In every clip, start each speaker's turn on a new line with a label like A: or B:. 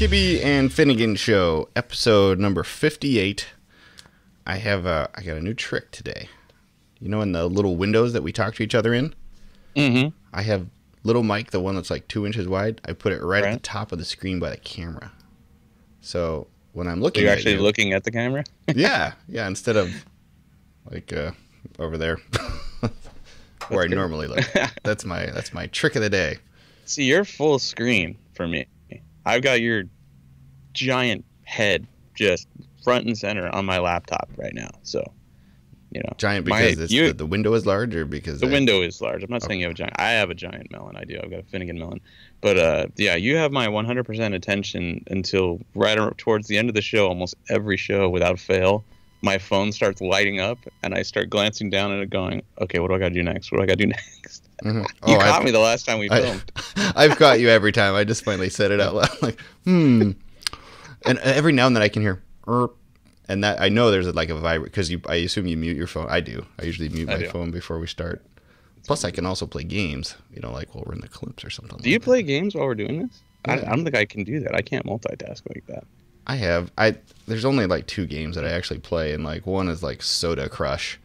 A: Kibbe and Finnegan Show, episode number 58. I got a new trick today. You know, in the little windows that we talk to each other in?
B: Mm-hmm.
A: I have little mic, the one that's like 2 inches wide. I put it right at the top of the screen by the camera. So when I'm looking,
B: you're actually looking at the camera.
A: yeah, instead of like over there where I normally look. That's my trick of the day.
B: See, you're full screen for me. I've got your giant head just front and center on my laptop right now. So, you know,
A: giant because the window is large, or because
B: the window is large. I'm not saying you have a giant. I have a giant melon. I do. I've got a Finnegan melon. But yeah, you have my 100% attention until right towards the end of the show. Almost every show, without fail, my phone starts lighting up, and I start glancing down at it, going, "Okay, what do I got to do next? What do I got to do next?"
A: Mm-hmm.
B: You caught me the last time we filmed.
A: I've caught you every time. I just finally said it out loud, like, And every now and then I can hear, and that I know there's like a vibrate because I assume you mute your phone. I do. I usually mute my phone before we start. Plus, I can also play games. You know, like while we're in the clips or something.
B: Do you play games while we're doing this? Yeah. I don't think I can do that. I can't multitask like that.
A: I have. There's only like 2 games that I actually play, and like one is like Soda Crush.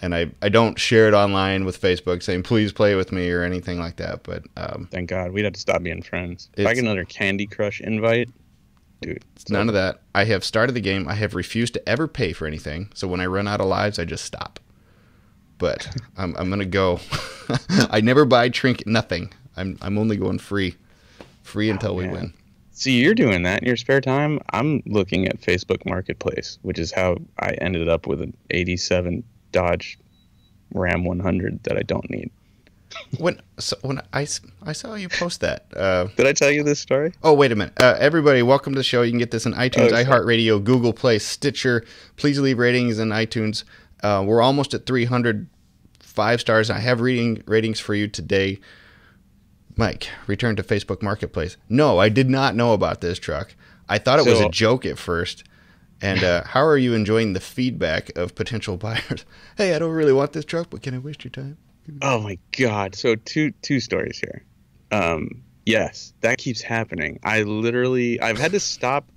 A: And I don't share it online with Facebook saying, please play with me or anything like that. But
B: thank God. We'd have to stop being friends. If I get another Candy Crush invite, dude.
A: None of that. I have started the game. I have refused to ever pay for anything. So when I run out of lives, I just stop. But I'm going to go. I never buy trinket, nothing. I'm only going free until we win.
B: See, you're doing that in your spare time. I'm looking at Facebook Marketplace, which is how I ended up with an 87 Dodge Ram 100 that I don't need.
A: When I saw you post that.
B: Did I tell you this story?
A: Oh, wait a minute. Everybody, welcome to the show. You can get this on iTunes, iHeartRadio, Google Play, Stitcher. Please leave ratings in iTunes. We're almost at 300 5 stars. I have ratings for you today. Mike, return to Facebook Marketplace. No, I did not know about this truck. I thought it was a joke at first. And how are you enjoying the feedback of potential buyers? Hey, I don't really want this truck, but can I waste your time?
B: Oh my God. So two stories here. Yes, that keeps happening. I've had to stop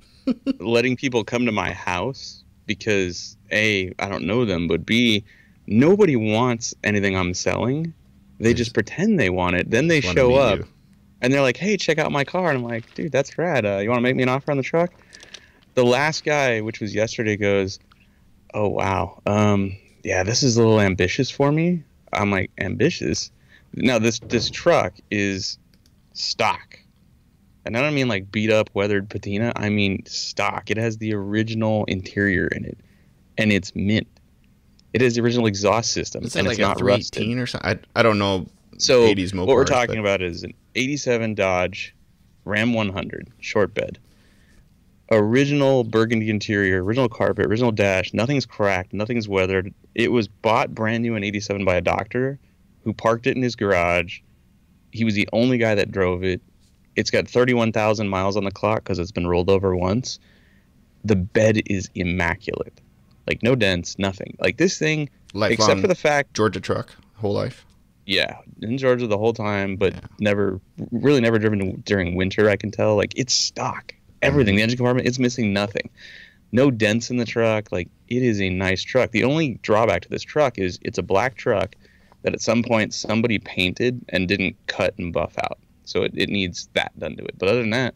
B: letting people come to my house because A, I don't know them, but B, nobody wants anything I'm selling. They just pretend they want it. Then they show up and they're like, hey, check out my car. And I'm like, dude, that's rad. You want to make me an offer on the truck? The last guy, which was yesterday, goes, oh, wow. Yeah, this is a little ambitious for me. I'm like, ambitious? Now, this truck is stock. And I don't mean like beat up, weathered patina. I mean stock. It has the original interior in it. And it's mint. It has the original exhaust system.
A: Is
B: and
A: like
B: it's not
A: a 318
B: rusted.
A: or something? I don't know.
B: So
A: 80s
B: what we're talking about is an 87 Dodge Ram 100 short bed. Original burgundy interior, original carpet, original dash. Nothing's cracked. Nothing's weathered. It was bought brand new in 87 by a doctor who parked it in his garage. He was the only guy that drove it. It's got 31,000 miles on the clock because it's been rolled over once. The bed is immaculate. Like, no dents, nothing. Like, this thing, except for the fact...
A: Georgia truck, whole life?
B: Yeah, in Georgia the whole time, but never driven during winter, I can tell. Like, it's stock. Everything. The engine compartment, it's missing nothing. No dents in the truck. Like, it is a nice truck. The only drawback to this truck is it's a black truck that at some point somebody painted and didn't cut and buff out. So it needs that done to it. But other than that,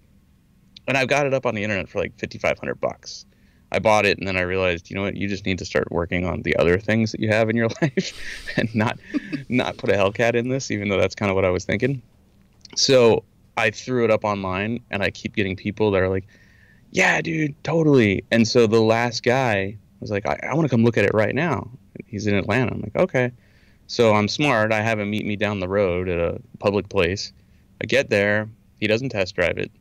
B: and I've got it up on the internet for like $5,500. I bought it and then I realized, you know what, you just need to start working on the other things that you have in your life and not put a Hellcat in this, even though that's kind of what I was thinking. So I threw it up online and I keep getting people that are like, yeah, dude, totally. And so the last guy was like, I want to come look at it right now. He's in Atlanta. I'm like, okay. So I'm smart. I have him meet me down the road at a public place. I get there. He doesn't test drive it.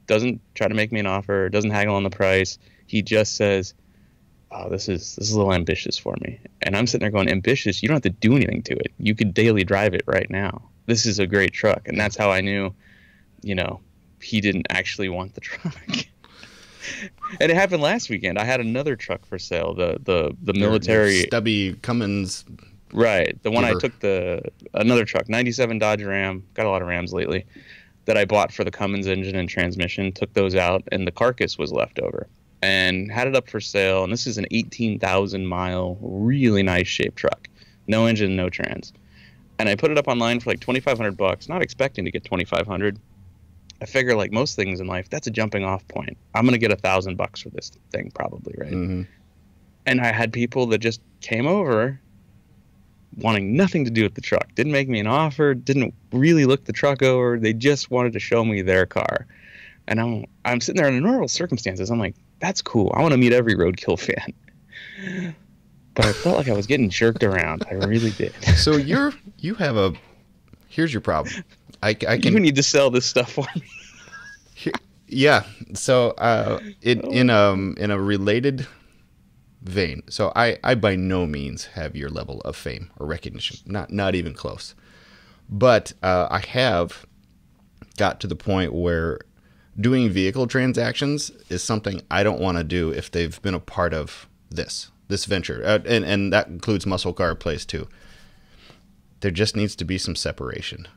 B: Doesn't try to make me an offer. Doesn't haggle on the price. He just says, oh, this is a little ambitious for me. And I'm sitting there going, ambitious? You don't have to do anything to it. You could daily drive it right now. This is a great truck. And that's how I knew, you know, he didn't actually want the truck. And it happened last weekend. I had another truck for sale, the military
A: stubby Cummins.
B: Right, the one I took another truck, 97 Dodge Ram. Got a lot of Rams lately. that I bought for the Cummins engine and transmission, took those out, and the carcass was left over. And had it up for sale, and this is an 18,000-mile, really nice shaped truck. No engine, no trans. And I put it up online for like $2,500, not expecting to get $2,500. I figure, like most things in life, that's a jumping off point. I'm going to get $1,000 for this thing probably, right? Mm-hmm. And I had people that just came over wanting nothing to do with the truck. Didn't make me an offer, didn't really look the truck over. They just wanted to show me their car. And I'm sitting there in normal circumstances. I'm like, that's cool. I want to meet every Roadkill fan. But I felt like I was getting jerked around. I really did.
A: So here's your problem.
B: You need to sell this stuff for me.
A: Yeah. So in a related vein. So I by no means have your level of fame or recognition. Not even close. But I have got to the point where doing vehicle transactions is something I don't want to do if they've been a part of this venture. And that includes muscle car plays too. There just needs to be some separation.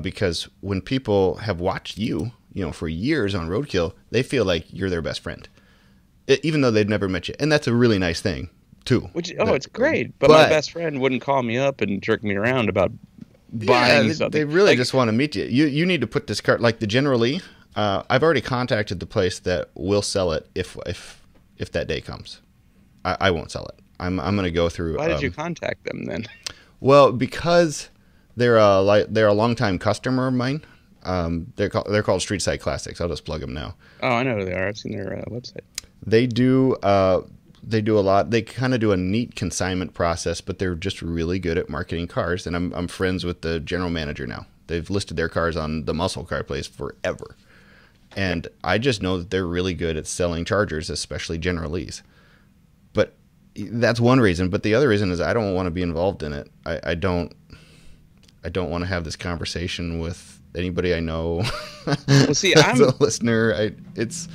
A: Because when people have watched you for years on Roadkill, they feel like you're their best friend. Even though they've never met you. And that's a really nice thing too.
B: It's great. But my best friend wouldn't call me up and jerk me around about buying something.
A: They really just want to meet you. You need to put this car, like the General Lee. I've already contacted the place that will sell it if that day comes. I won't sell it. I'm going to go through.
B: Why did you contact them then?
A: Well, because they're a longtime customer of mine. They're called Street Side Classics. I'll just plug them now.
B: Oh, I know who they are. I've seen their website.
A: They do a lot. They kind of do a neat consignment process, but they're just really good at marketing cars. And I'm friends with the general manager now. They've listed their cars on the muscle car place forever. And I just know that they're really good at selling Chargers, especially General Lees. But that's one reason. But the other reason is I don't want to be involved in it. I don't want to have this conversation with anybody I know.
B: Well, see,
A: as a listener,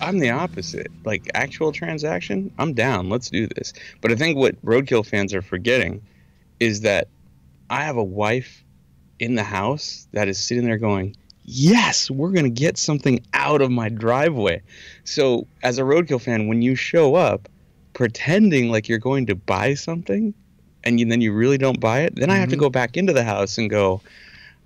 B: I'm the opposite. Like actual transaction, I'm down. Let's do this. But I think what Roadkill fans are forgetting is that I have a wife in the house that is sitting there going, yes, we're going to get something out of my driveway. So as a Roadkill fan, when you show up pretending like you're going to buy something and then you really don't buy it, then I have to go back into the house and go,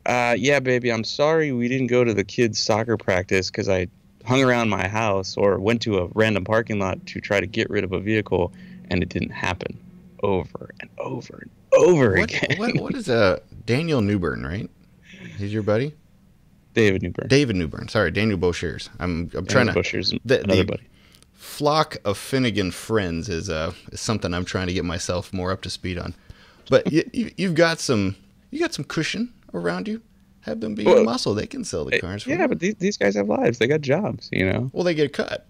B: yeah, baby, I'm sorry we didn't go to the kids' soccer practice because I hung around my house or went to a random parking lot to try to get rid of a vehicle, and it didn't happen over and over and over again.
A: What is Daniel Newburn, right? He's your buddy?
B: David Newburn.
A: Sorry, Daniel Boshears. I'm trying to.
B: Boshears, another buddy.
A: Flock of Finnegan friends is something I'm trying to get myself more up to speed on. But you've got some cushion around you. Have them be a muscle. They can sell the cars for you.
B: But these guys have lives. They got jobs,
A: Well, they get cut.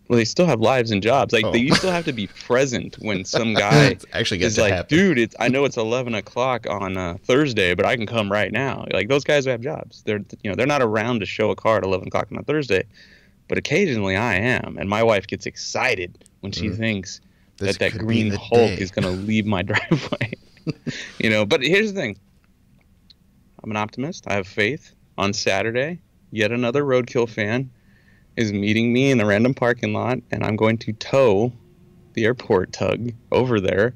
B: Well, they still have lives and jobs. Like you still have to be present when some guy
A: actually
B: is like, happen. Dude, I know it's 11 o'clock on Thursday, but I can come right now. Like those guys have jobs. They're not around to show a car at 11 o'clock on a Thursday, but occasionally I am, and my wife gets excited when she thinks that green Hulk is going to leave my driveway. But here's the thing. I'm an optimist. I have faith. On Saturday, yet another Roadkill fan is meeting me in a random parking lot, and I'm going to tow the airport tug over there,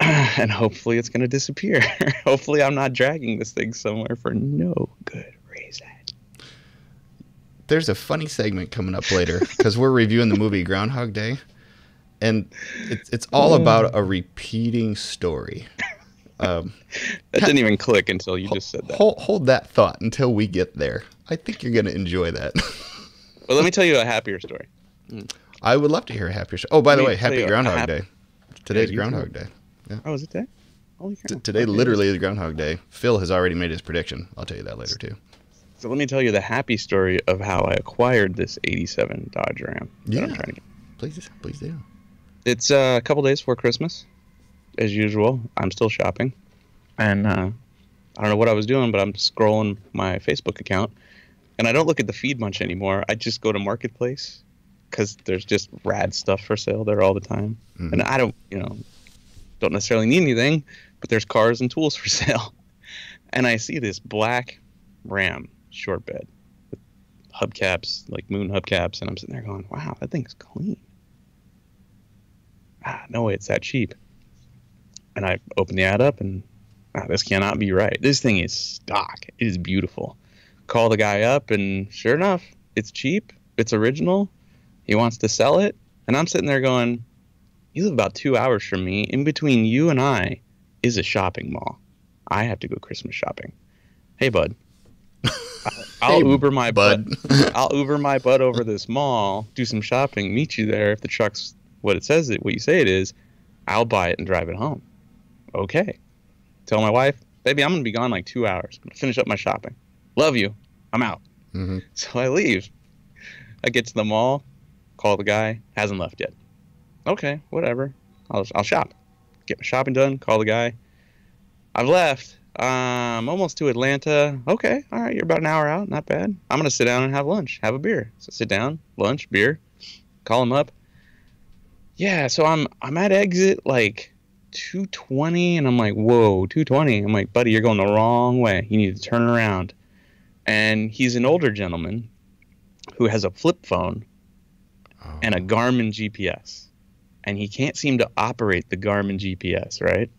B: and hopefully it's going to disappear. Hopefully I'm not dragging this thing somewhere for no good reason.
A: There's a funny segment coming up later because we're reviewing the movie Groundhog Day, and it's all about a repeating story.
B: That didn't even click until you just said that.
A: Hold that thought until we get there. I think you're going to enjoy that.
B: Well, let me tell you a happier story.
A: I would love to hear a happier story. Oh, by the way, happy Groundhog Day. Today's Groundhog Day. Yeah.
B: Oh, is it today? Holy cow.
A: Today literally is Groundhog Day. Phil has already made his prediction. I'll tell you that later, too.
B: So let me tell you the happy story of how I acquired this 87 Dodge Ram that I'm trying to get.
A: Please do.
B: It's a couple days before Christmas. As usual, I'm still shopping. And I don't know what I was doing, but I'm scrolling my Facebook account. And I don't look at the feed much anymore. I just go to Marketplace because there's just rad stuff for sale there all the time. Mm-hmm. And I don't necessarily need anything, but there's cars and tools for sale. And I see this black Ram short bed with hubcaps, like moon hubcaps, and I'm sitting there going, wow, that thing's clean. No way it's that cheap. And I open the ad up, and this cannot be right. This thing is stock. It is beautiful. Call the guy up, and sure enough, it's cheap. It's original. He wants to sell it. And I'm sitting there going, you live about 2 hours from me. In between you and I is a shopping mall. I have to go Christmas shopping. Hey, bud. I'll Uber my butt. I'll Uber my butt over this mall, do some shopping, meet you there. If the truck's what it says, what you say it is, I'll buy it and drive it home. Okay. Tell my wife, baby, I'm going to be gone like 2 hours. I'm going to finish up my shopping. Love you. I'm out. Mm-hmm. So I leave. I get to the mall, call the guy, hasn't left yet. Okay, whatever. I'll shop. Get my shopping done, call the guy. I've left. I'm almost to Atlanta. Okay, all right, you're about an hour out. Not bad. I'm going to sit down and have lunch, have a beer. So sit down, lunch, beer, call him up. Yeah, so I'm at exit like 220, and I'm like, whoa, 220. I'm like, buddy, you're going the wrong way. You need to turn around. And he's an older gentleman who has a flip phone and a Garmin GPS. And he can't seem to operate the Garmin GPS, right?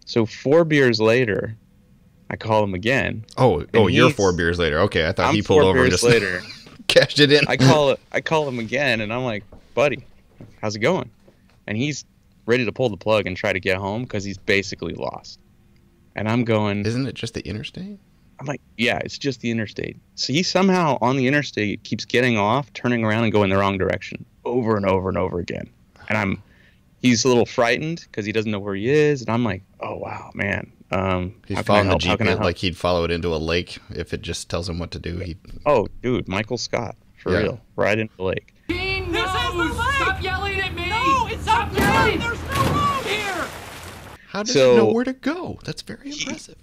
B: So 4 beers later, I call him again.
A: Oh, you're 4 beers later. Okay, I thought he pulled over and just
B: later.
A: Cashed it in.
B: I call him again, and I'm like, buddy, how's it going? And he's ready to pull the plug and try to get home because he's basically lost. And I'm going...
A: Isn't it just the interstate?
B: I'm like, yeah, it's just the interstate. So he somehow on the interstate keeps getting off, turning around, and going the wrong direction over and over and over again. And he's a little frightened because he doesn't know where he is. And I'm like, oh, wow, man.
A: He's following the GPS like he'd follow it into a lake if it just tells him what to do.
B: Oh, dude, Michael Scott, for real, right into the lake.
C: This is the lake! Stop yelling at me! No, it's not yelling! There's no road here!
A: How does he know where to go? That's very impressive.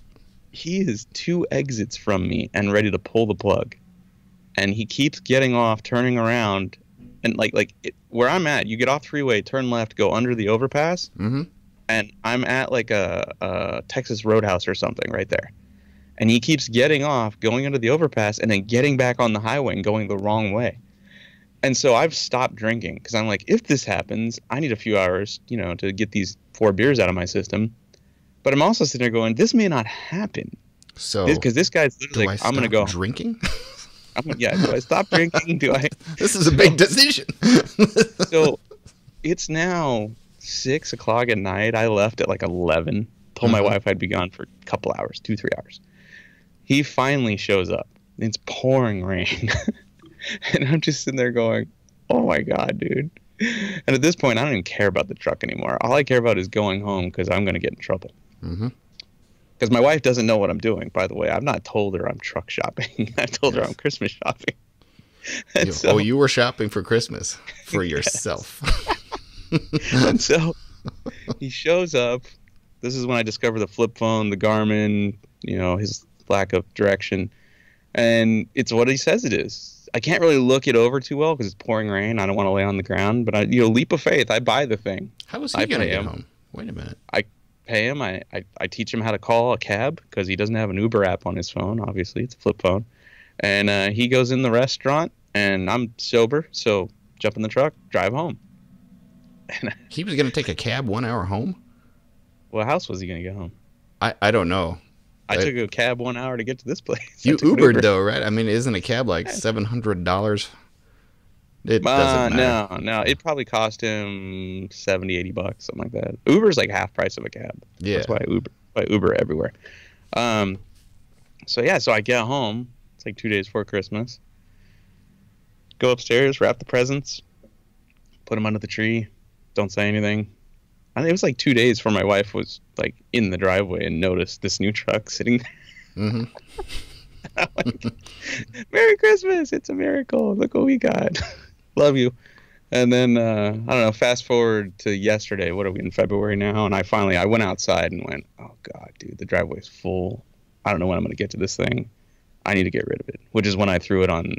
B: He is 2 exits from me and ready to pull the plug. And he keeps getting off, turning around. And where I'm at, you get off freeway, turn left, go under the overpass. Mm-hmm. And I'm at like a Texas Roadhouse or something right there. And he keeps getting off, going under the overpass, and then getting back on the highway and going the wrong way. And so I've stopped drinking because I'm like, if this happens, I need a few hours, to get these 4 beers out of my system. But I'm also sitting there going, this may not happen.
A: So
B: because this guy's literally like, I'm going to go
A: drinking.
B: Do I stop drinking?
A: This is a big decision.
B: So it's now 6 o'clock at night. I left at like 11. Told my wife I'd be gone for a couple hours, 2-3 hours. He finally shows up. It's pouring rain. And I'm just sitting there going, oh my God, dude. And at this point, I don't even care about the truck anymore. All I care about is going home because I'm going to get in trouble. Because my wife doesn't know what I'm doing, by the way. I've not told her I'm truck shopping. I've told her I'm Christmas shopping.
A: You were shopping for Christmas for yourself.
B: And so he shows up. This is when I discover the flip phone, the Garmin, his lack of direction. And it's what he says it is. I can't really look it over too well because it's pouring rain. I don't want to lay on the ground. But leap of faith, I buy the thing.
A: How is he going to get home? Wait a minute.
B: I pay him. I teach him how to call a cab because he doesn't have an Uber app on his phone. Obviously, it's a flip phone. And he goes in the restaurant, and I'm sober, so jump in the truck, drive home.
A: He was going to take a cab 1 hour home?
B: What house was he going to get home?
A: I don't know.
B: I took a cab 1 hour to get to this place.
A: You Ubered, though, right? I mean, isn't a cab like $700? It doesn't matter. No. It probably cost him $70, $80, something like that. Uber's like half price of a cab.
B: Yeah. That's why I Uber everywhere. So I get home. It's like 2 days before Christmas. Go upstairs, wrap the presents, put them under the tree. Don't say anything. I think it was like 2 days before my wife was like in the driveway and noticed this new truck sitting there. Mm-hmm. I'm like, Merry Christmas! It's a miracle. Look what we got. Love you. And then I don't know. Fast forward to yesterday. What are we in February now? And I went outside and went, oh God, dude, the driveway's full. I don't know when I'm going to get to this thing. I need to get rid of it. Which is when I threw it on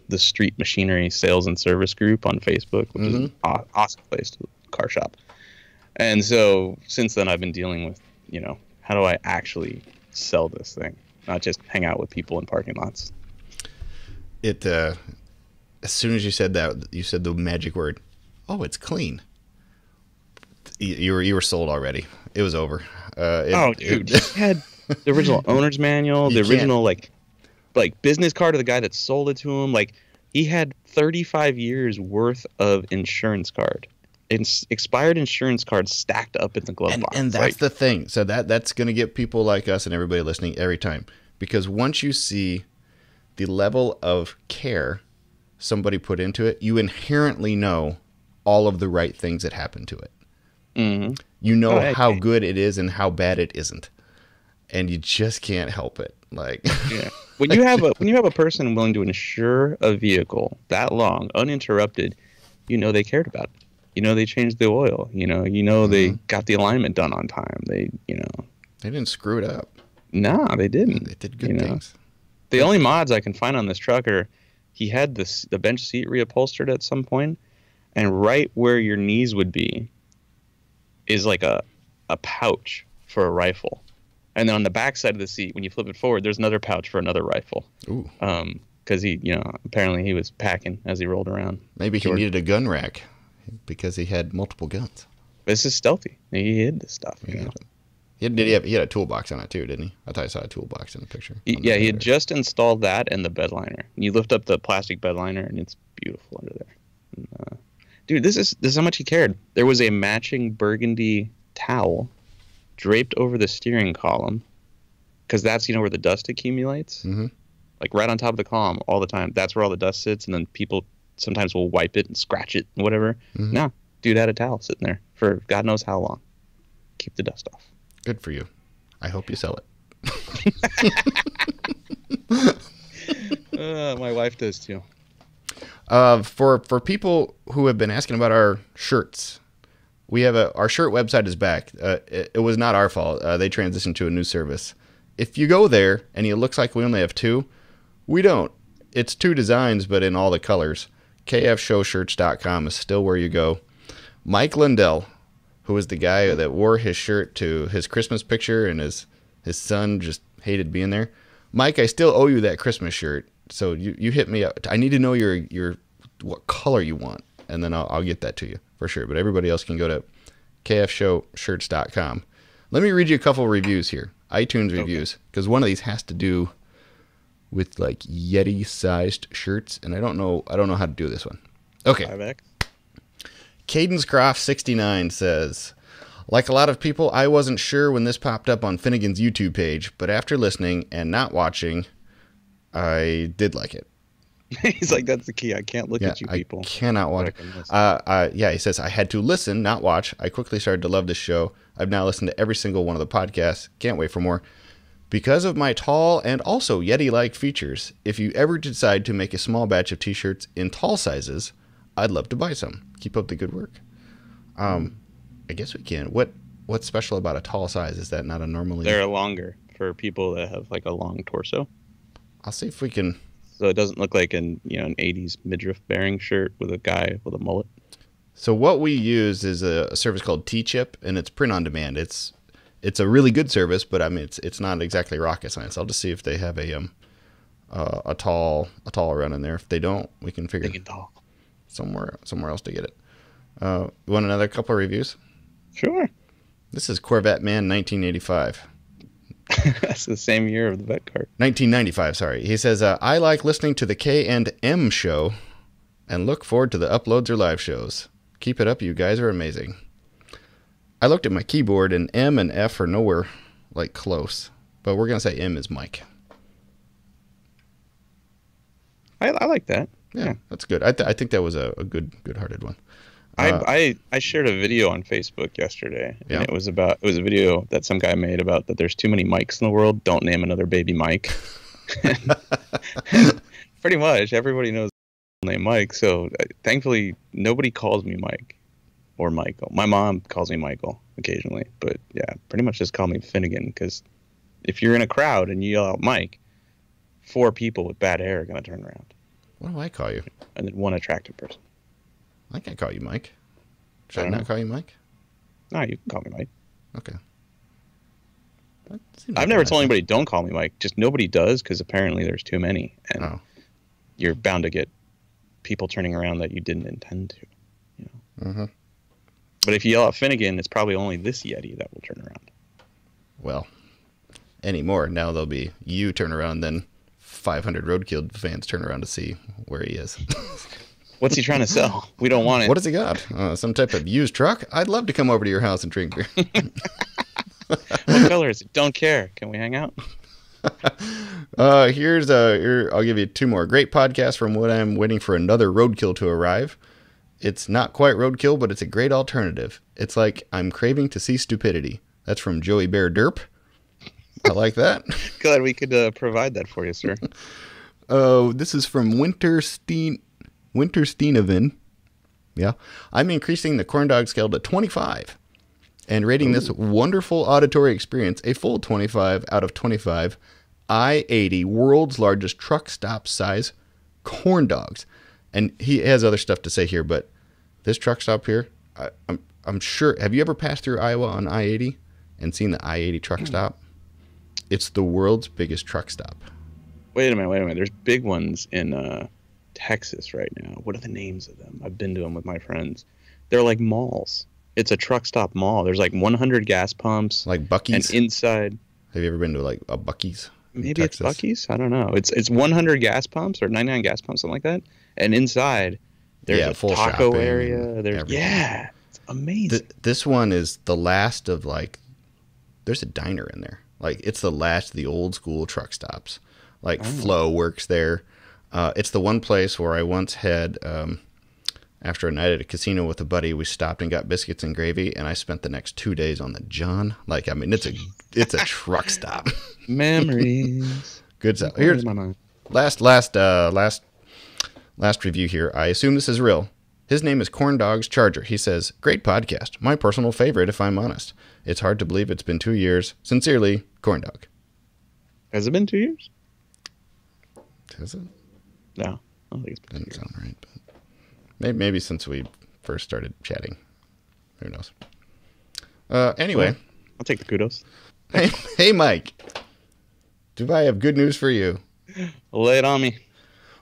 B: the Street Machinery Sales and Service Group on Facebook, which is an awesome place to car shop. And so since then, I've been dealing with, how do I actually sell this thing? not just hang out with people in parking lots.
A: It as soon as you said that, you said the magic word. Oh, it's clean. You were sold already. It was over.
B: Dude, he had the original owner's manual, the original like business card of the guy that sold it to him. Like, he had 35 years worth of insurance card. Expired insurance cards stacked up in the glove box.
A: And that's the thing. So that's going to get people like us and everybody listening every time. Because once you see the level of care somebody put into it, you inherently know all of the right things that happen to it.
B: Mm-hmm.
A: You know how good it is and how bad it isn't. And you just can't help it. Like,
B: yeah. When you have a person willing to insure a vehicle that long, uninterrupted, you know they cared about it. You know they changed the oil. You know they got the alignment done on time. They
A: didn't screw it up.
B: Nah, they didn't.
A: They did good things.
B: The only mods I can find on this truck are he had the bench seat reupholstered at some point, and right where your knees would be is like a pouch for a rifle. And then on the back side of the seat, when you flip it forward, there's another pouch for another rifle.
A: Ooh.
B: Because he, apparently he was packing as he rolled around.
A: Maybe he needed a gun rack because he had multiple guns.
B: This is stealthy. He hid this stuff.
A: He had a toolbox on it too, didn't he? I thought I saw a toolbox in the picture.
B: He had just installed that and the bed liner. You lift up the plastic bed liner, and it's beautiful under there. And, dude, this is how much he cared. There was a matching burgundy towel draped over the steering column, because that's where the dust accumulates.
A: Mm-hmm.
B: Like right on top of the column all the time. That's where all the dust sits, and then people sometimes will wipe it and scratch it and whatever.
A: Mm-hmm.
B: No, dude had a towel sitting there for God knows how long. Keep the dust off.
A: Good for you. I hope you sell
B: it. My wife does too.
A: For people who have been asking about our shirts, we have our shirt website is back. It was not our fault. They transitioned to a new service. If you go there and it looks like we only have two, we don't. It's two designs, but in all the colors. kfshowshirts.com is still where you go. Mike Lindell, who was the guy that wore his shirt to his Christmas picture, and his son just hated being there. Mike, I still owe you that Christmas shirt, so you hit me up. I need to know your what color you want, and then I'll get that to you for sure. But everybody else can go to kfshowshirts.com. Let me read you a couple reviews here, iTunes reviews, because one of these has to do with like Yeti-sized shirts, and I don't know how to do this one. Okay.
B: 5X.
A: Cadenscroft69 says, like a lot of people, I wasn't sure when this popped up on Finnegan's YouTube page, but after listening and not watching, I did like it.
B: He's like, that's the key. I can't look at you people.
A: I cannot watch. He says, I had to listen, not watch. I quickly started to love this show. I've now listened to every single one of the podcasts. Can't wait for more. Because of my tall and also Yeti-like features, if you ever decide to make a small batch of t-shirts in tall sizes, I'd love to buy some. Keep up the good work. I guess we can. What's special about a tall size? Is that not a normally...
B: They're longer for people that have like a long torso.
A: I'll see if we can...
B: So it doesn't look like an 80s midriff bearing shirt with a guy with a mullet.
A: So what we use is a service called T-Chip, and it's print on demand. It's a really good service, but I mean it's not exactly rocket science. I'll just see if they have a tall run in there. If they don't, we can figure somewhere else to get it. You want another couple of reviews?
B: Sure.
A: This is Corvette Man 1985.
B: That's the same year of the vet card.
A: 1995, sorry. He says, I like listening to the K&M show and look forward to the uploads or live shows. Keep it up, you guys are amazing. I looked at my keyboard, and M and F are nowhere, like, close. But we're going to say M is Mike.
B: I like that.
A: Yeah, that's good. I think that was a good-hearted one.
B: I shared a video on Facebook yesterday, and it was a video that some guy made about that there's too many Mikes in the world. Don't name another baby Mike. Pretty much everybody knows the name Mike. So thankfully nobody calls me Mike or Michael. My mom calls me Michael occasionally, but yeah, pretty much just call me Finnegan, because if you're in a crowd and you yell out Mike, 4 people with bad hair are gonna turn around.
A: What do I call you?
B: And then 1 attractive person.
A: I can't call you Mike. Should I not call you Mike?
B: No, you can call me Mike.
A: Okay.
B: I've never told anybody don't call me Mike. Just nobody does because apparently there's too many, and you're bound to get people turning around that you didn't intend to. You know? Mm-hmm. But if you yell at Finnegan, it's probably only this Yeti that will turn around.
A: Well, anymore. Now there'll be you turn around, then 500 Roadkill fans turn around to see where he is.
B: What's he trying to sell? We don't want it.
A: What has he got? Some type of used truck? I'd love to come over to your house and drink beer.
B: What color is it? Don't care. Can we hang out?
A: I'll give you two more. Great podcast from when I'm waiting for another Roadkill to arrive. It's not quite Roadkill, but it's a great alternative. It's like I'm craving to see stupidity. That's from Joey Bear Derp. I like that.
B: Glad we could provide that for you, sir.
A: This is from Wintersteenoven. Yeah. I'm increasing the corn dog scale to 25 and rating this wonderful auditory experience a full 25 out of 25 I-80 world's largest truck stop size corn dogs. And he has other stuff to say here, but this truck stop here, I'm sure. Have you ever passed through Iowa on I-80 and seen the I-80 truck stop? It's the world's biggest truck stop.
B: Wait a minute. There's big ones in Texas right now. What are the names of them? I've been to them with my friends. They're like malls. It's a truck stop mall. There's like 100 gas pumps.
A: Like Buc-ee's?
B: And inside.
A: Have you ever been to like a Buc-ee's?
B: Maybe it's Buc-ee's? I don't know. It's 100 gas pumps or 99 gas pumps, something like that. And inside, there's a full taco area. It's amazing.
A: This one is the last of like, there's a diner in there. Like it's the last of the old school truck stops. Like Flo works there. It's the one place where I once had, after a night at a casino with a buddy, we stopped and got biscuits and gravy, and I spent the next 2 days on the John. Like, I mean, it's a truck stop.
B: Memories.
A: Good stuff. Here's my mind. Last review here. I assume this is real. His name is Corn Dogs Charger. He says, "Great podcast. My personal favorite, if I'm honest. It's hard to believe it's been 2 years. Sincerely, Corn Dog."
B: Has it been 2 years?
A: Has it?
B: No, I don't think it's been.
A: Doesn't sound right, but maybe since we first started chatting. Who knows? Anyway,
B: I'll take the kudos.
A: Hey, Mike. Do I have good news for you?
B: Lay it on me.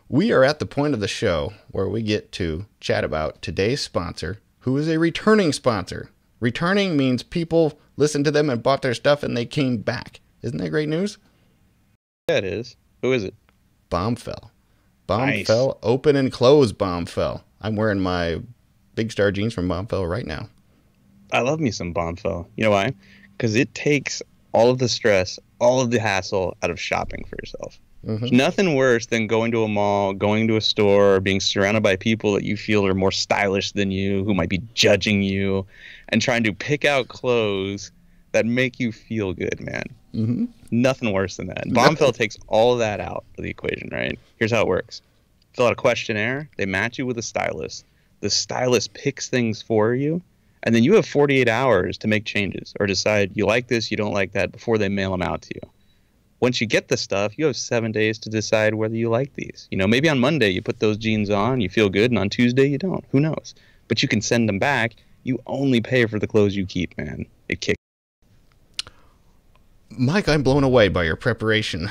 A: We are at the point of the show where we get to chat about today's sponsor, who is a returning sponsor. Returning means people listened to them and bought their stuff and they came back. Isn't that great news?
B: Yeah, it is. Who is it?
A: Bombfell. Bombfell, nice. Open and close Bombfell. I'm wearing my Big Star jeans from Bombfell right now.
B: I love me some Bombfell. You know why? Because it takes all of the stress, all of the hassle out of shopping for yourself. Mm-hmm. There's nothing worse than going to a mall, going to a store, being surrounded by people that you feel are more stylish than you, who might be judging you, and trying to pick out clothes that make you feel good, man. Mm-hmm. Nothing worse than that. Bombfell takes all of that out of the equation, right? Here's how it works. Fill out a questionnaire. They match you with a stylist. The stylist picks things for you, and then you have 48 hours to make changes or decide you like this, you don't like that before they mail them out to you. Once you get the stuff, you have 7 days to decide whether you like these. You know, maybe on Monday you put those jeans on, you feel good, and on Tuesday you don't. Who knows? But you can send them back. You only pay for the clothes you keep, man. It kicks.
A: Mike, I'm blown away by your preparation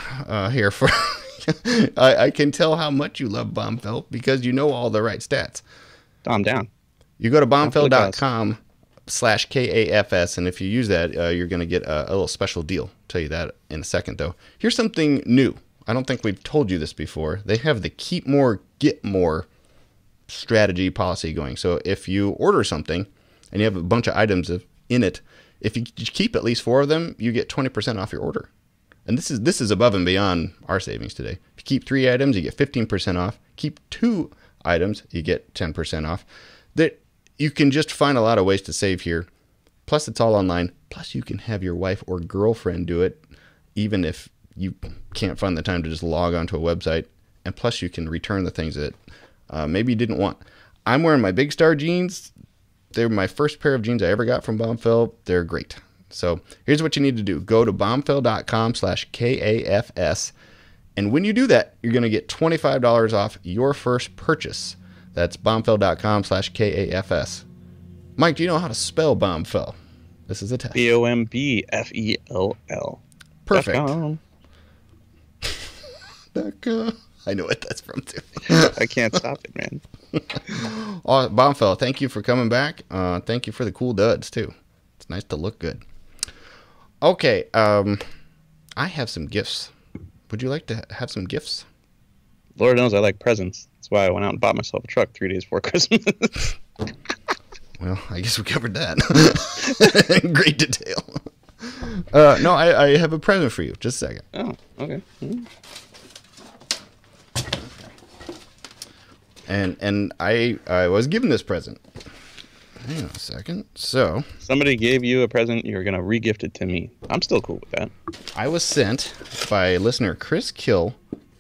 A: here. For I can tell how much you love Bombfell because you know all the right stats.
B: I'm down.
A: You go to bombfell.com/KAFS, and if you use that, you're going to get a little special deal. I'll tell you that in a second, though. Here's something new. I don't think we've told you this before. They have the keep more, get more strategy policy going. So if you order something and you have a bunch of items in it, if you keep at least 4 of them, you get 20% off your order. And this is above and beyond our savings today. If you keep 3 items, you get 15% off. Keep 2 items, you get 10% off. That you can just find a lot of ways to save here. Plus, it's all online. Plus, you can have your wife or girlfriend do it, even if you can't find the time to just log onto a website. And plus, you can return the things that maybe you didn't want. I'm wearing my Big Star jeans. They're my first pair of jeans I ever got from Bombfell. They're great. So here's what you need to do. Go to bombfell.com/KAFS. And when you do that, you're going to get $25 off your first purchase. That's bombfell.com/KAFS. Mike, do you know how to spell Bombfell? This is a test.
B: Bombfell.
A: Perfect.
B: .com.
A: I know what that's from too.
B: I can't stop it, man.
A: Oh, Bombfell, thank you for coming back. Thank you for the cool duds too. It's nice to look good. Okay, I have some gifts. Would you like to have some gifts?
B: Lord knows I like presents. That's why I went out and bought myself a truck 3 days before Christmas.
A: Well, I guess we covered that in great detail. No, I have a present for you. Just a second.
B: Oh, okay.
A: And I was given this present. Hang on a second. So
B: Somebody gave you a present. You're going to re-gift it to me. I'm still cool with that.
A: I was sent by listener Chris Kill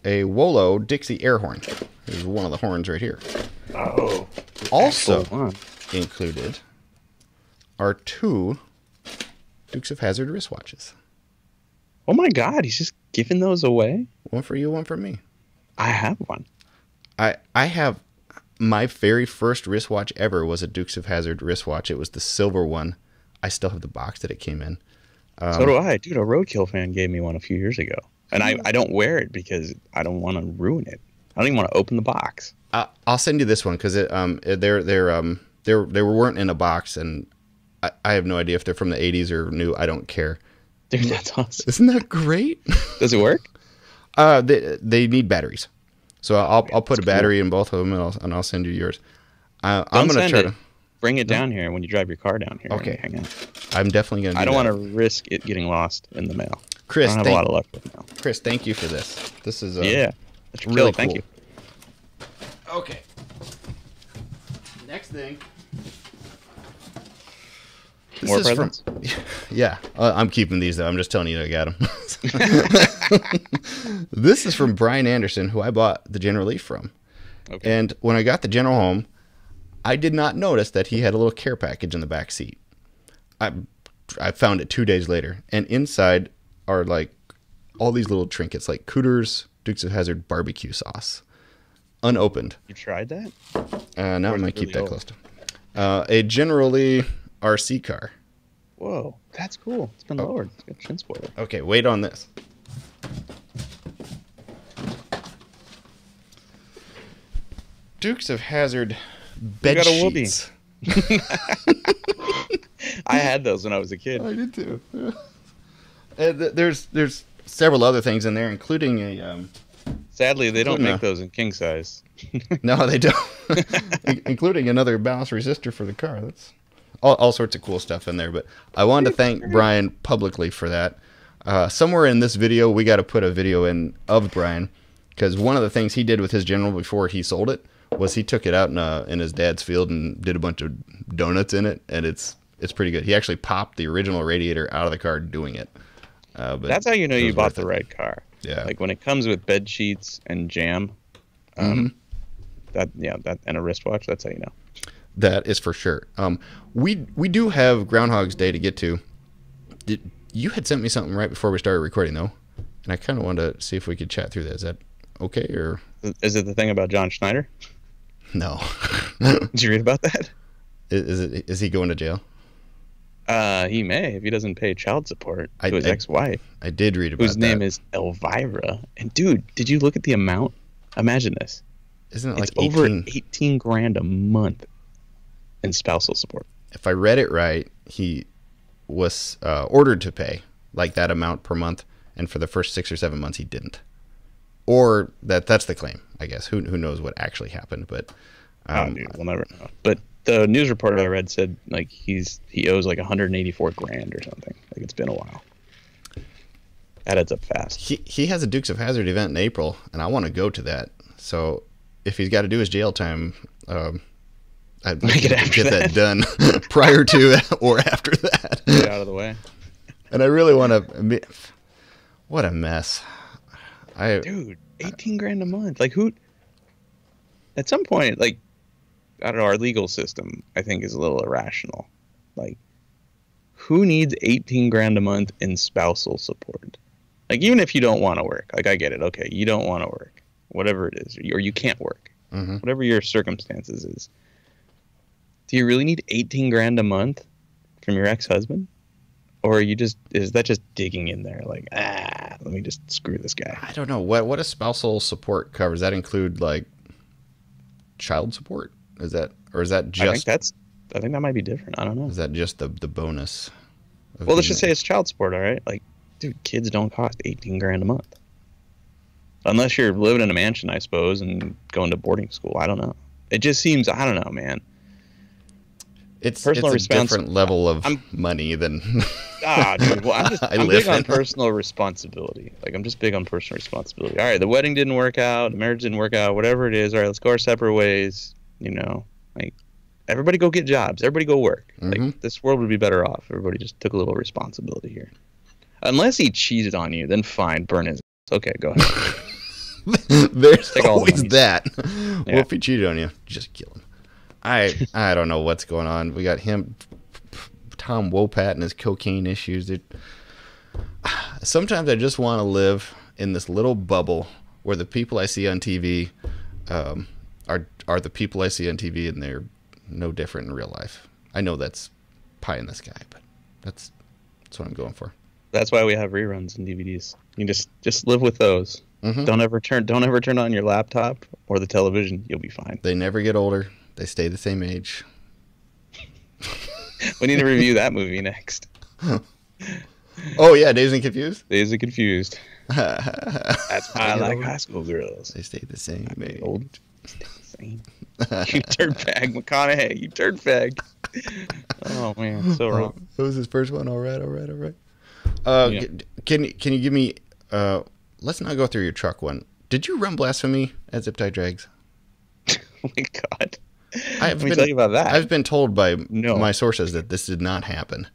A: a Wolo Dixie air horn. Here's one of the horns right here.
B: Oh.
A: Also included are 2 Dukes of Hazzard wristwatches.
B: Oh my God, he's just giving those away?
A: One for you, one for me.
B: I have one.
A: I have my very first wristwatch ever was a Dukes of Hazzard wristwatch. It was the silver one. I still have the box that it came in.
B: So do I. Dude, a Roadkill fan gave me one a few years ago. And I don't wear it because I don't want to ruin it. I don't even want to open the box.
A: I'll send you this one because they weren't in a box, and I have no idea if they're from the 80s or new. I don't care.
B: Dude, that's awesome.
A: Isn't that great?
B: Does it work?
A: They need batteries, so I'll put a battery in both of them, and I'll send you yours. I'm gonna try to
B: bring it down here when you drive your car down here.
A: Okay,
B: hang on.
A: I'm definitely gonna.
B: I don't want to risk it getting lost in the mail.
A: Chris,
B: I don't have a lot of luck with mail.
A: Chris, thank you for this. This is
B: yeah, that's
A: really
B: cool.
A: cool.
B: Thank you.
A: Okay. Next thing.
B: More presents?
A: Yeah, I'm keeping these though. I'm just telling you I got them. This is from Brian Anderson, who I bought the General Leaf from. Okay. And when I got the General home, I did not notice that he had a little care package in the back seat. I found it 2 days later, and inside are like all these little trinkets, like Cooter's Dukes of Hazzard barbecue sauce, unopened.
B: You tried that?
A: No, I might keep that close to. A General Lee RC car.
B: Whoa, that's cool. It's been lowered. It's got a chin spoiler.
A: Okay, wait on this. Dukes of Hazzard bed sheets.
B: I had those when I was a kid.
A: I did too. There's several other things in there, including a.
B: Sadly, they don't make those in king size.
A: No, they don't. Including another balance resistor for the car. That's all sorts of cool stuff in there. But I wanted to thank Brian publicly for that. Somewhere in this video, we got to put a video in of Brian, because one of the things he did with his General before he sold it was he took it out in his dad's field and did a bunch of donuts in it, and it's pretty good. He actually popped the original radiator out of the car doing it. But
B: that's how you know you bought the right car.
A: Yeah,
B: like when it comes with bed sheets and jam, that and a wristwatch. That's how you know.
A: That is for sure. We do have Groundhog's Day to get to. You had sent me something right before we started recording though, and I kind of wanted to see if we could chat through that. Is that okay, or
B: is it the thing about John Schneider?
A: No.
B: Did you read about that?
A: Is he going to jail?
B: He may if he doesn't pay child support to his ex-wife.
A: I did read about that.
B: Whose name is Elvira. And dude, did you look at the amount? Imagine this.
A: Isn't it like
B: over 18 grand a month in spousal support?
A: If I read it right, he was ordered to pay like that amount per month, and for the first 6 or 7 months he didn't. Or that's the claim, I guess. Who knows what actually happened? But
B: dude, we'll never know. But the news report I read said like he owes like 184 grand or something. Like it's been a while. That adds up fast.
A: He has a Dukes of Hazzard event in April, and I want to go to that. So if he's got to do his jail time, I'd like to get that done prior to or after that.
B: Get out of the way.
A: And I really want to. What a mess.
B: Dude, 18 grand a month. Like who? At some point, like I don't know, our legal system I think is a little irrational. Like, who needs 18 grand a month in spousal support? Like, even if you don't want to work, like I get it. Okay, you don't want to work, whatever it is, or you can't work, whatever your circumstances is. Do you really need 18 grand a month from your ex-husband? Or is that just digging in there? Like, let me just screw this guy.
A: I don't know. What does spousal support cover? Does that include like child support? Is that just?
B: I think that might be different. I don't know.
A: Is that just the bonus?
B: Well, let's just say it's child support, all right? Like, dude, kids don't cost $18,000 a month. Unless you're living in a mansion, I suppose, and going to boarding school. I don't know. It just seems, I don't know, man.
A: It's a different level of money than...
B: dude. Well, I'm big on personal responsibility. Like, I'm just big on personal responsibility. All right, the wedding didn't work out. The marriage didn't work out. Whatever it is. All right, let's go our separate ways. You know, like, everybody go get jobs. Everybody go work.
A: Mm-hmm.
B: Like, this world would be better off. Everybody just took a little responsibility here. Unless he cheated on you, then fine, burn his... Okay, go ahead.
A: There's always that.
B: Yeah.
A: Well, if he cheated on you, just kill him. I don't know what's going on. We got him, Tom Wopat, and his cocaine issues. Sometimes I just want to live in this little bubble where the people I see on TV are the people I see on TV, and they're no different in real life. I know that's pie in the sky, but that's what I'm going for.
B: That's why we have reruns and DVDs. You just live with those.
A: Mm-hmm.
B: Don't ever turn on your laptop or the television. You'll be fine.
A: They never get older. They stay the same age.
B: We need to review that movie next.
A: Oh yeah, Dazed and Confused.
B: Dazed and Confused. That's why I like high school girls.
A: They stay the same age.
B: Old, stay the same. You dirtbag, McConaughey. You dirtbag. Oh man, so wrong.
A: That was his first one. All right.
B: Yeah.
A: Can you give me? Let's not go through your truck one. Did you run blasphemy at Zip Tie Drags?
B: Oh my god.
A: Let
B: me tell you about that.
A: I've been told by my sources that this did not happen.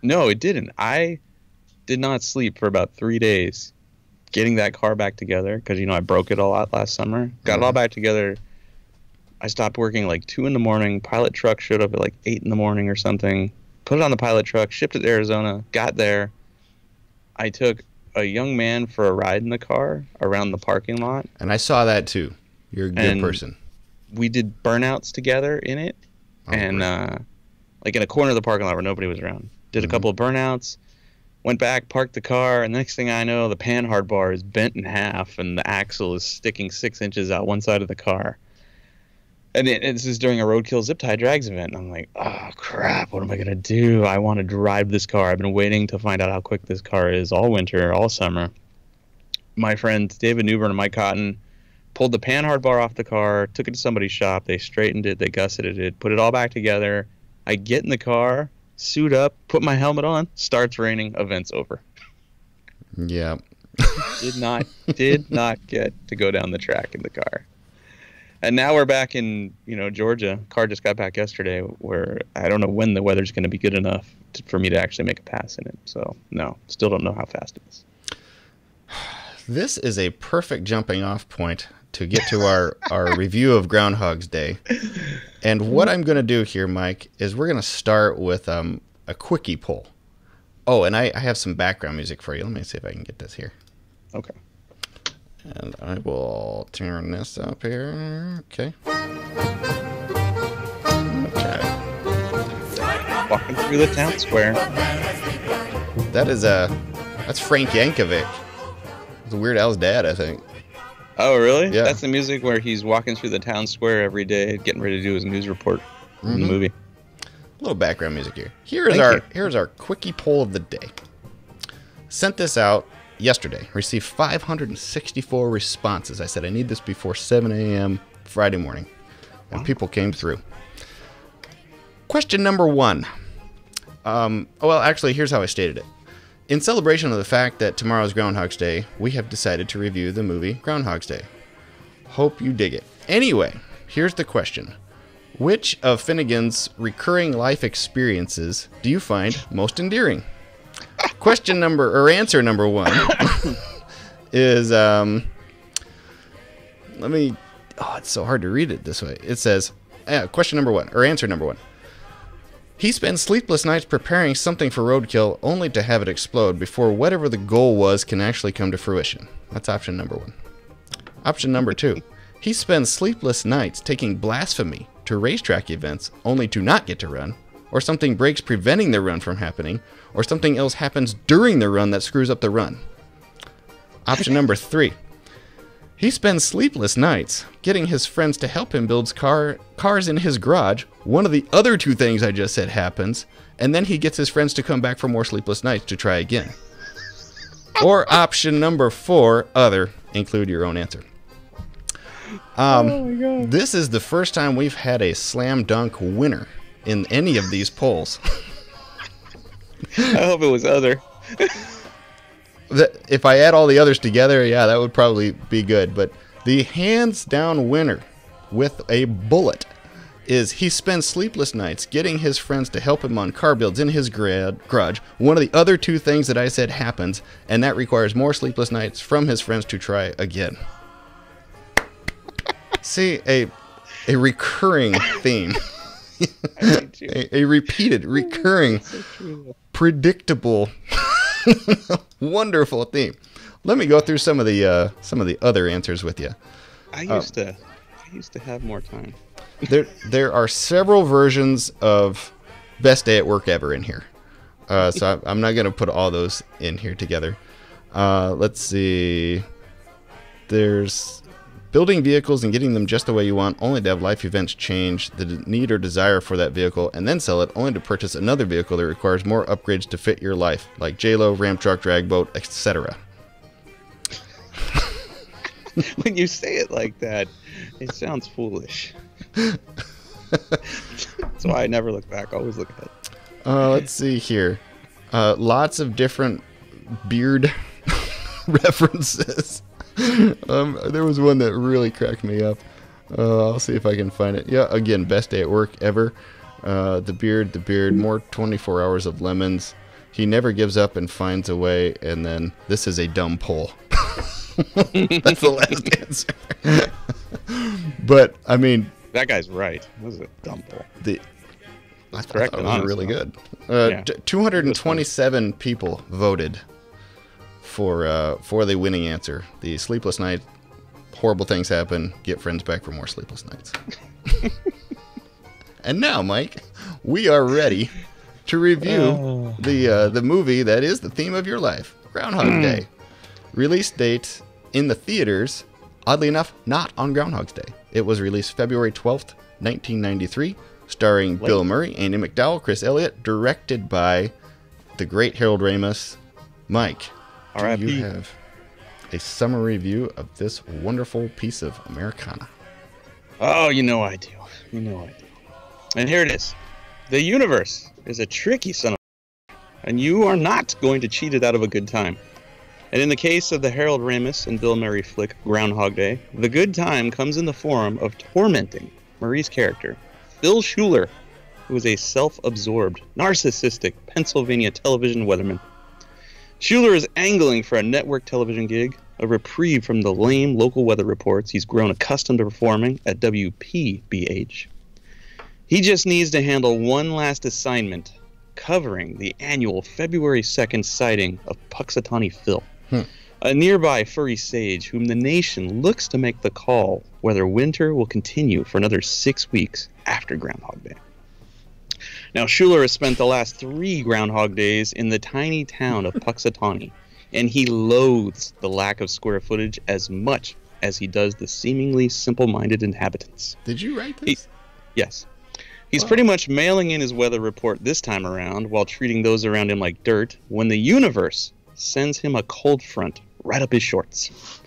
B: No, it didn't. I did not sleep for about 3 days getting that car back together because, I broke it all out last summer. Got it all back together. I stopped working like 2 a.m. Pilot truck showed up at like 8 a.m. or something. Put it on the pilot truck, shipped it to Arizona, got there. I took a young man for a ride in the car around the parking lot.
A: And I saw that too. You're a good person.
B: We did burnouts together in it, and like in a corner of the parking lot where nobody was around. Did a couple of burnouts, went back, parked the car, and the next thing I know, the panhard bar is bent in half, and the axle is sticking 6 inches out one side of the car. And this is during a Roadkill Zip Tie Drags event. And I'm like, oh, crap, what am I going to do? I want to drive this car. I've been waiting to find out how quick this car is all winter, all summer. My friends David Newbern and Mike Cotton pulled the panhard bar off the car, took it to somebody's shop. They straightened it. They gusseted it, put it all back together. I get in the car, suit up, put my helmet on, starts raining, event's over.
A: Yeah.
B: Did not get to go down the track in the car. And now we're back in, Georgia. Car just got back yesterday where I don't know when the weather's going to be good enough for me to actually make a pass in it. So, no, still don't know how fast it is.
A: This is a perfect jumping off point to get to our review of Groundhog's Day. And what I'm going to do here, Mike, is we're going to start with a quickie poll. Oh, and I have some background music for you. Let me see if I can get this here.
B: Okay.
A: And I will turn this up here. Okay.
B: Walking through the town square.
A: That's Frank Yankovic. It's Weird Al's dad, I think.
B: Oh, really?
A: Yeah.
B: That's the music where he's walking through the town square every day, getting ready to do his news report in the movie.
A: A little background music here. Here's our quickie poll of the day. Sent this out yesterday. Received 564 responses. I said I need this before 7 a.m. Friday morning. And people came through. Question number 1. Well, actually, here's how I stated it. In celebration of the fact that tomorrow's Groundhog's Day, we have decided to review the movie Groundhog's Day. Hope you dig it. Anyway, here's the question. Which of Finnegan's recurring life experiences do you find most endearing? Answer number 1 is, it's so hard to read it this way. It says, answer number 1. He spends sleepless nights preparing something for Roadkill only to have it explode before whatever the goal was can actually come to fruition. That's option number 1. Option number 2. He spends sleepless nights taking blasphemy to racetrack events only to not get to run. or something breaks preventing the run from happening, or something else happens during the run that screws up the run. Option number 3. He spends sleepless nights getting his friends to help him build cars in his garage. One of the other 2 things I just said happens, and then he gets his friends to come back for more sleepless nights to try again. Or option number 4, other. Include your own answer.
B: Oh my God.
A: This is the first time we've had a slam dunk winner in any of these polls.
B: I hope it was other.
A: If I add all the others together, yeah, that would probably be good. But the hands down winner with a bullet is he spends sleepless nights getting his friends to help him on car builds in his garage. One of the other 2 things that I said happens, and that requires more sleepless nights from his friends to try again. See, a recurring theme. a repeated, recurring, predictable, wonderful theme. Let me go through some of the other answers with you.
B: I used to have more time.
A: There are several versions of Best Day at Work Ever in here. So I'm not going to put all those in here together. Let's see. There's building vehicles and getting them just the way you want, only to have life events change the need or desire for that vehicle, and then sell it, only to purchase another vehicle that requires more upgrades to fit your life, like J-Lo, Ram Truck, Drag Boat, etc.
B: When you say it like that, it sounds foolish. That's why I never look back. I always look ahead.
A: Let's see here. Lots of different beard references. There was one that really cracked me up. I'll see if I can find it. Yeah, again, Best Day at Work Ever. The beard, more 24 hours of lemons. He never gives up and finds a way. And then, this is a dumb poll. That's the last answer. But, I mean...
B: That guy's right. That was a dumb poll.
A: That's correct. That was really good. 227 people voted for the winning answer. The sleepless night, horrible things happen, get friends back for more sleepless nights. And now, Mike, we are ready to review the movie that is the theme of your life, Groundhog Day. Release date in the theaters, oddly enough, not on Groundhog's Day. It was released February 12th, 1993, starring Bill Murray, Andy McDowell, Chris Elliott, directed by the great Harold Ramis. Mike, do you have a summary review of this wonderful piece of Americana?
B: Oh, you know I do. And here it is. The universe is a tricky son of a... and you are not going to cheat it out of a good time. And in the case of the Harold Ramis and Bill Murray flick Groundhog Day, the good time comes in the form of tormenting Murray's character, Phil Schuler, who is a self-absorbed, narcissistic Pennsylvania television weatherman. Schuler is angling for a network television gig, a reprieve from the lame local weather reports he's grown accustomed to performing at WPBH. He just needs to handle one last assignment, covering the annual February 2nd sighting of Puxatawny Phil, a nearby furry sage whom the nation looks to make the call whether winter will continue for another 6 weeks after Groundhog Day. Now, Schuler has spent the last 3 Groundhog Days in the tiny town of Puxatawny, and he loathes the lack of square footage as much as he does the seemingly simple-minded inhabitants.
A: Did you write this?
B: Yes. He's pretty much mailing in his weather report this time around while treating those around him like dirt when the universe sends him a cold front right up his shorts.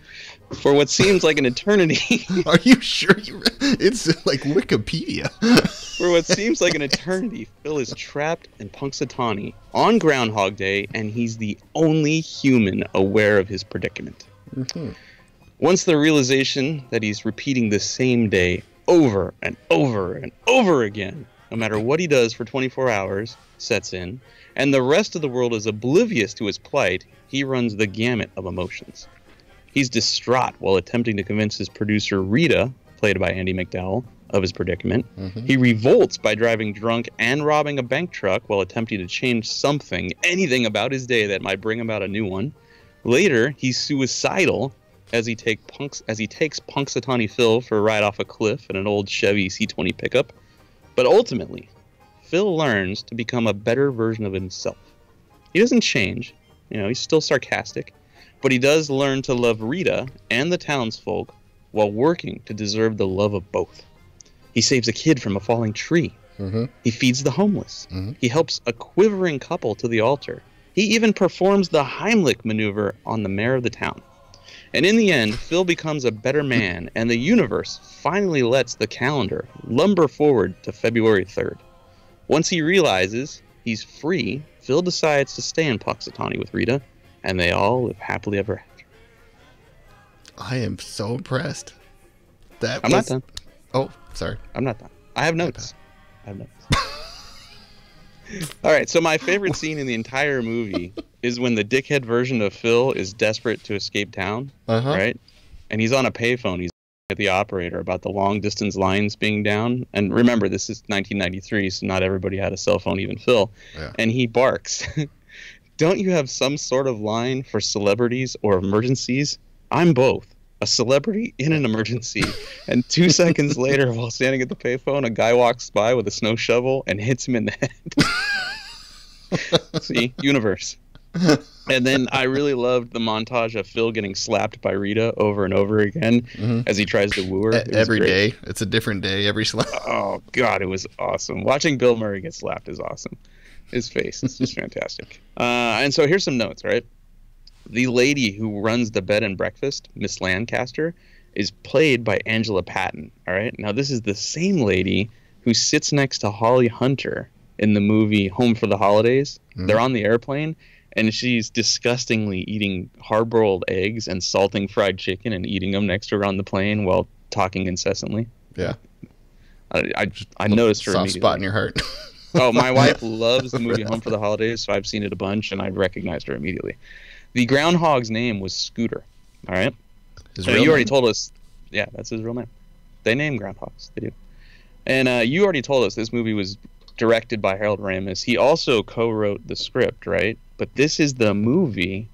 B: For what seems like an eternity...
A: Are you sure it's like Wikipedia?
B: For what seems like an eternity, Phil is trapped in Punxsutawney on Groundhog Day, and he's the only human aware of his predicament. Mm-hmm. Once the realization that he's repeating the same day over and over and over again, no matter what he does for 24 hours, sets in, and the rest of the world is oblivious to his plight, he runs the gamut of emotions. He's distraught while attempting to convince his producer, Rita, played by Andy McDowell, of his predicament. Mm-hmm. He revolts by driving drunk and robbing a bank truck while attempting to change anything about his day that might bring about a new one. Later, he's suicidal as he takes Punxsutawney Phil for a ride off a cliff in an old Chevy C20 pickup. But ultimately, Phil learns to become a better version of himself. He doesn't change, he's still sarcastic, but he does learn to love Rita and the townsfolk while working to deserve the love of both. He saves a kid from a falling tree.
A: Mm-hmm.
B: He feeds the homeless.
A: Mm-hmm.
B: He helps a quivering couple to the altar. He even performs the Heimlich maneuver on the mayor of the town. And in the end, Phil becomes a better man, and the universe finally lets the calendar lumber forward to February 3rd. Once he realizes he's free, Phil decides to stay in Puxatawny with Rita, and they all live happily ever after.
A: I am so impressed.
B: I'm not done.
A: Oh, sorry.
B: I'm not done. I have notes. All right, so my favorite scene in the entire movie is when the dickhead version of Phil is desperate to escape town, right? And he's on a payphone. He's at the operator about the long-distance lines being down. And remember, this is 1993, so not everybody had a cell phone, even Phil. Yeah. And he barks, "Don't you have some sort of line for celebrities or emergencies? I'm both. A celebrity in an emergency." And 2 seconds later, while standing at the payphone, a guy walks by with a snow shovel and hits him in the head. See? Universe. And then I really loved the montage of Phil getting slapped by Rita over and over again as he tries to woo her.
A: Every day. It's a different day every slap.
B: Oh, God, it was awesome. Watching Bill Murray get slapped is awesome. His face is just fantastic. And so here's some notes, right? The lady who runs the bed and breakfast, Miss Lancaster, is played by Angela Patton. All right. Now, this is the same lady who sits next to Holly Hunter in the movie Home for the Holidays. They're on the airplane, and she's disgustingly eating hard-boiled eggs and salting fried chicken and eating them next to her on the plane while talking incessantly.
A: Yeah.
B: I noticed her immediately.
A: Soft spot in your heart.
B: Oh, my wife loves the movie Home for the Holidays, so I've seen it a bunch, and I recognized her immediately. The groundhog's name was Scooter. All right. You already told us. Yeah, that's his real name. They name groundhogs. They do. And you already told us this movie was directed by Harold Ramis. He also co-wrote the script, right? But this is the movie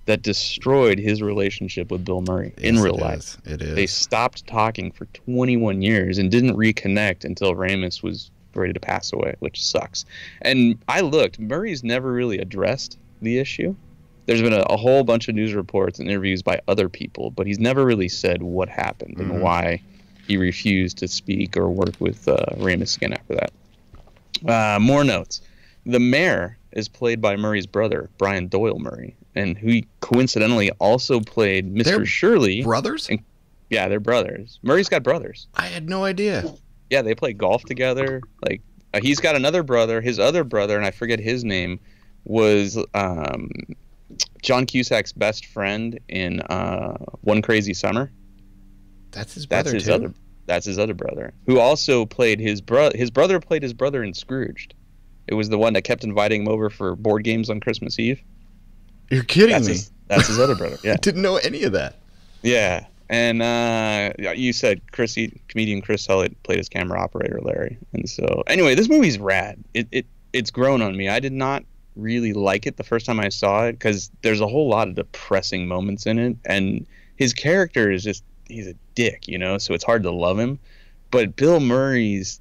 B: that destroyed his relationship with Bill Murray in real life.
A: It is.
B: They stopped talking for 21 years and didn't reconnect until Ramis was ready to pass away, which sucks. And I looked. Murray's never really addressed the issue. There's been a whole bunch of news reports and interviews by other people, but he's never really said what happened and why he refused to speak or work with Ramis again after that. More notes. The mayor is played by Murray's brother, Brian Doyle Murray, and who coincidentally also played Mr. Shirley.
A: Brothers?
B: Yeah, they're brothers. Murray's got brothers.
A: I had no idea.
B: Yeah, they play golf together. Like he's got another brother. His other brother, and I forget his name, was John Cusack's best friend in One Crazy Summer.
A: That's his brother
B: That's his other brother, who also played his brother. His brother played his brother in Scrooged. It was the one that kept inviting him over for board games on Christmas Eve.
A: You're kidding me.
B: That's his other brother. Yeah.
A: I didn't know any of that.
B: Yeah. And you said comedian Chris Hullett played his camera operator, Larry. And so, anyway, this movie's rad. It's grown on me. I did not really like it the first time I saw it because there's a whole lot of depressing moments in it. And his character is just, he's a dick, so it's hard to love him. But Bill Murray's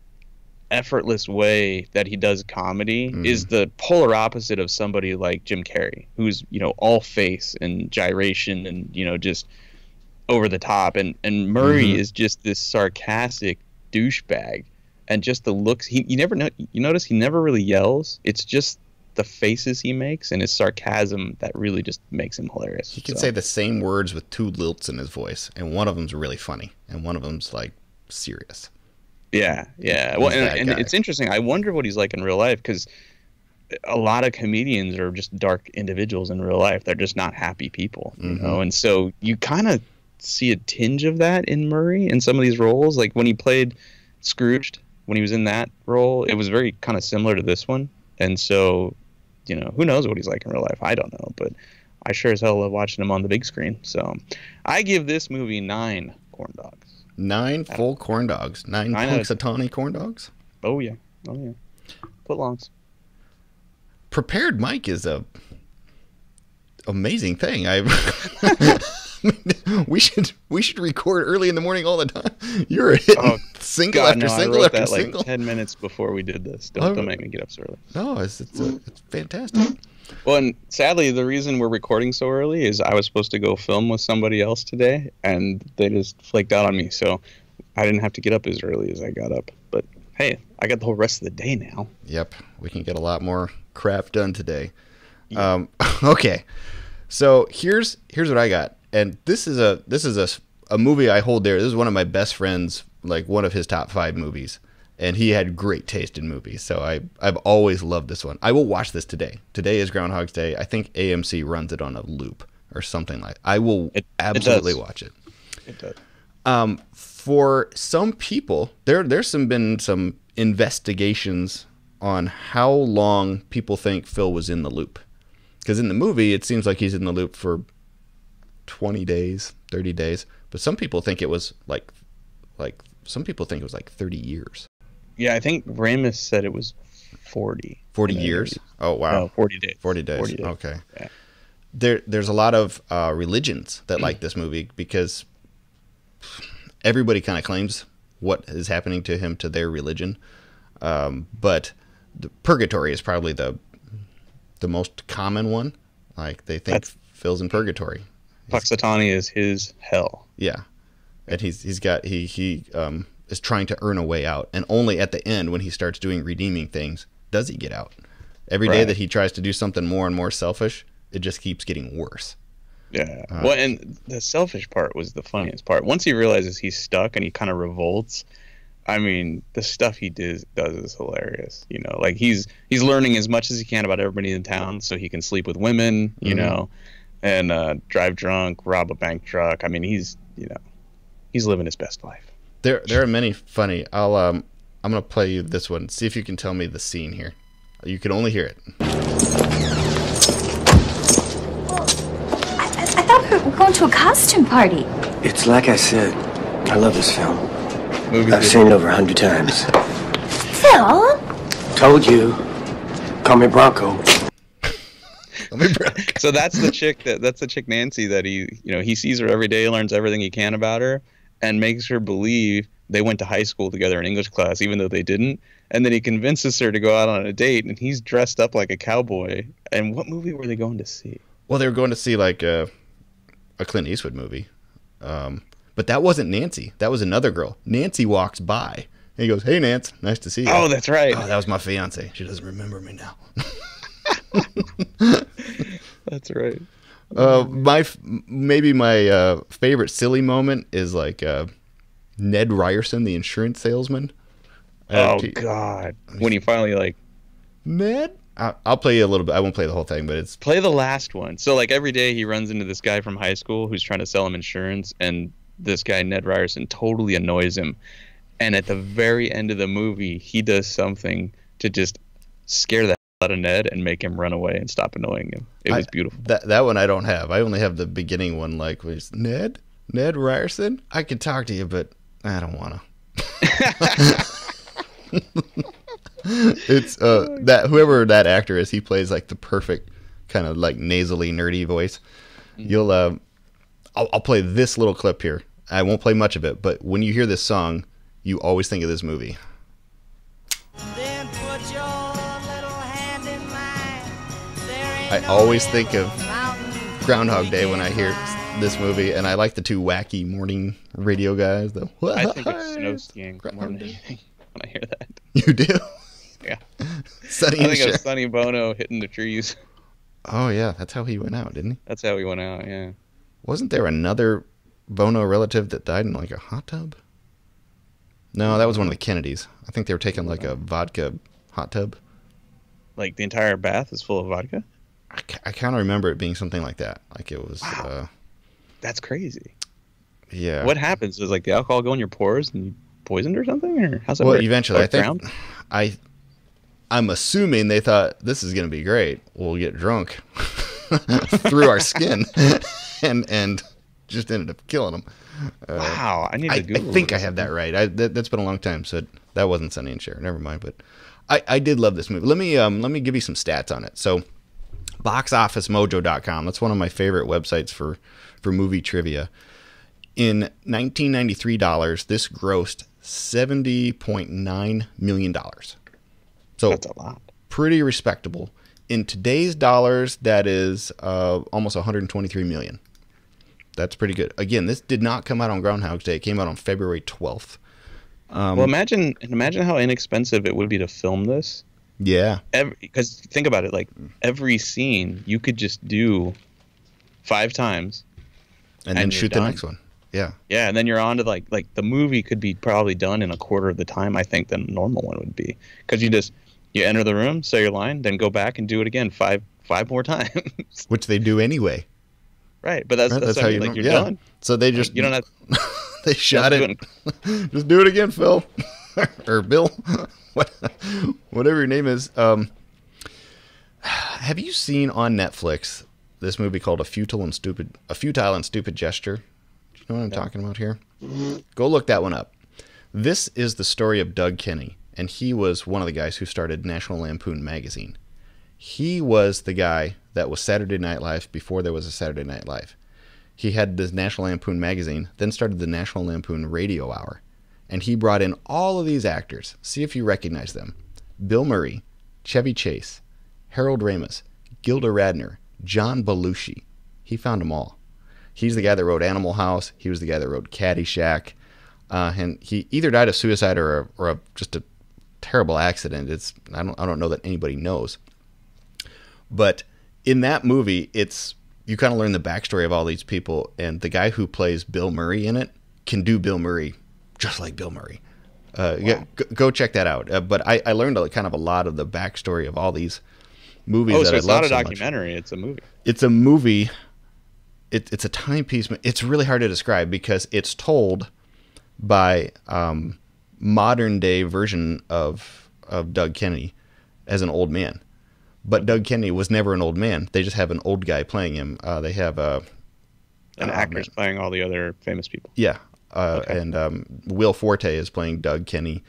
B: effortless way that he does comedy is the polar opposite of somebody like Jim Carrey, who's, all face and gyration and, just over the top. And Murray is just this sarcastic douchebag. And just the looks, you notice he never really yells. It's just the faces he makes and his sarcasm that really just makes him hilarious.
A: He can say the same words with two lilts in his voice, and one of them's really funny, and one of them's like serious.
B: Yeah. Well, and it's interesting. I wonder what he's like in real life, because a lot of comedians are just dark individuals in real life. They're just not happy people, and so you kind of see a tinge of that in Murray in some of these roles. Like when he played Scrooged, when he was in that role, it was very kind of similar to this one. And so, who knows what he's like in real life? I don't know, but I sure as hell love watching him on the big screen. So I give this movie 9 corn dogs.
A: 9 full corn dogs. 9 Punxsutawney corn dogs?
B: Oh, yeah. Footlongs.
A: Prepared Mike is a amazing thing. we should record early in the morning all the time. You're hitting single after single
B: I wrote
A: after
B: that
A: single.
B: like 10 minutes before we did this. Don't make me get up so early.
A: No, it's fantastic.
B: Well, and sadly, the reason we're recording so early is I was supposed to go film with somebody else today, and they just flaked out on me. So I didn't have to get up as early as I got up. But hey, I got the whole rest of the day now.
A: Yep, we can get a lot more crap done today. Yeah. Okay, so here's what I got, and this is a movie I hold there. This is one of my best friends, like one of his top 5 movies. And he had great taste in movies, so I've always loved this one. I will watch this today. Today is Groundhog's Day. I think AMC runs it on a loop or something like that. I will absolutely watch it.
B: It does.
A: For some people, there's been some investigations on how long people think Phil was in the loop. Because in the movie, it seems like he's in the loop for 20 days, 30 days. But some people think it was like 30 years.
B: Yeah, I think Ramis said it was 40.
A: 40 years? Oh, wow.
B: No, 40 days.
A: 40 days.
B: 40 days.
A: Okay.
B: Yeah.
A: There's a lot of religions that like this movie because everybody kind of claims what is happening to him to their religion. But the purgatory is probably the most common one. Like they think Phil's in purgatory.
B: Puxatani is his hell.
A: Yeah. And he is trying to earn a way out, and only at the end when he starts doing redeeming things does he get out. Every day that he tries to do something more and more selfish, it just keeps getting worse.
B: Yeah. Well, and the selfish part was the funniest part. Once he realizes he's stuck and he kind of revolts, I mean, the stuff he does is hilarious. You know, like he's learning as much as he can about everybody in town so he can sleep with women, you know, and drive drunk, rob a bank truck. I mean, he's living his best life.
A: There are many funny. I'm gonna play you this one. See if you can tell me the scene here. You can only hear it.
D: I thought we were going to a costume party.
E: It's like I said. I love this film. I've seen it over 100 times.
D: Phil?
E: Told you. Call me Bronco.
B: So that's the chick Nancy that he sees her every day, learns everything he can about her, and makes her believe they went to high school together in English class, even though they didn't. And then he convinces her to go out on a date, and he's dressed up like a cowboy. And what movie were they going to see?
A: Well, they were going to see like a Clint Eastwood movie. But that wasn't Nancy. That was another girl. Nancy walks by. And he goes, "Hey, Nance, nice to see you."
B: Oh, that's right.
A: Oh, that was my fiance. She doesn't remember me now.
B: That's right.
A: Maybe my favorite silly moment is like Ned Ryerson, the insurance salesman.
B: God! When he finally
A: Ned. I'll play you a little bit. I won't play the whole thing, but it's
B: play the last one. So like every day he runs into this guy from high school who's trying to sell him insurance, and this guy Ned Ryerson totally annoys him. And at the very end of the movie, he does something to just scare the hell out of Ned and make him run away and stop annoying him. It was beautiful.
A: That one I don't have. I only have the beginning one, like was Ned Ryerson. I could talk to you, but I don't want to. It's that whoever that actor is, he plays like the perfect kind of like nasally nerdy voice. You'll I'll play this little clip here. I won't play much of it, but when you hear this song, you always think of this movie.
F: Then put your little hand in mine.
A: I always think of Groundhog Day when I hear this movie, and I like the two wacky morning radio guys.
B: I think of snow skiing more than anything when I hear that.
A: You do?
B: Yeah.
A: Sonny
B: I think of Sonny Bono hitting the trees.
A: Oh, yeah. That's how he went out, didn't he?
B: That's how he went out, yeah.
A: Wasn't there another Bono relative that died in like a hot tub? No, that was one of the Kennedys. I think they were taking like a vodka hot tub.
B: Like the entire bath is full of vodka?
A: I kind of remember it being something like that. Like it was...
B: Wow. That's crazy.
A: Yeah.
B: What happens? Does like the alcohol go in your pores and you poisoned or something? Or how's that work?
A: Well, eventually.
B: Like
A: I think... I'm assuming they thought this is going to be great. We'll get drunk through our skin, and just ended up killing them.
B: Wow, I need to Google.
A: I think I have that right. That's been a long time, so that wasn't Sonny and Cher. Never mind. But I did love this movie. Let me give you some stats on it. So, BoxOfficeMojo.com. That's one of my favorite websites for movie trivia. In 1993 dollars, this grossed $70.9 million. So
B: that's a lot.
A: Pretty respectable. In today's dollars, that is almost $123 million. That's pretty good. Again, this did not come out on Groundhog's Day. It came out on February 12th.
B: Well, imagine how inexpensive it would be to film this.
A: Yeah.
B: Because think about it, like every scene you could just do 5 times,
A: and then shoot the next one. Yeah.
B: Yeah, and then you're on to like the movie could be probably done in a quarter of the time I think than a normal one would be, because you enter the room, say your line, then go back and do it again five more times.
A: Which they do anyway.
B: Right, but that's how you're done.
A: So they just
B: you don't have.
A: They shot it. Just do it again, Phil, or Bill, whatever your name is. Have you seen on Netflix this movie called A Futile and Stupid Gesture? Do you know what I'm talking about here? Go look that one up. This is the story of Doug Kenny, and he was one of the guys who started National Lampoon magazine. He was the guy that was Saturday Night Live before there was a Saturday Night Live. He had this National Lampoon magazine, then started the National Lampoon Radio Hour. And he brought in all of these actors. See if you recognize them. Bill Murray, Chevy Chase, Harold Ramis, Gilda Radner, John Belushi. He found them all. He's the guy that wrote Animal House. He was the guy that wrote Caddyshack. And he either died of suicide or just a terrible accident. I don't know that anybody knows. But in that movie, you kind of learn the backstory of all these people, and the guy who plays Bill Murray in it can do Bill Murray just like Bill Murray. Wow. Go check that out. But I learned a lot of the backstory of all these movies.
B: Oh, so it's not a documentary; it's a movie.
A: It's a movie. It's a timepiece. It's really hard to describe because it's told by modern day version of Doug Kenny as an old man. But Doug Kenny was never an old man. They just have an old guy playing him. They have
B: actors playing all the other famous people.
A: Yeah,
B: Okay.
A: And Will Forte is playing Doug Kenny,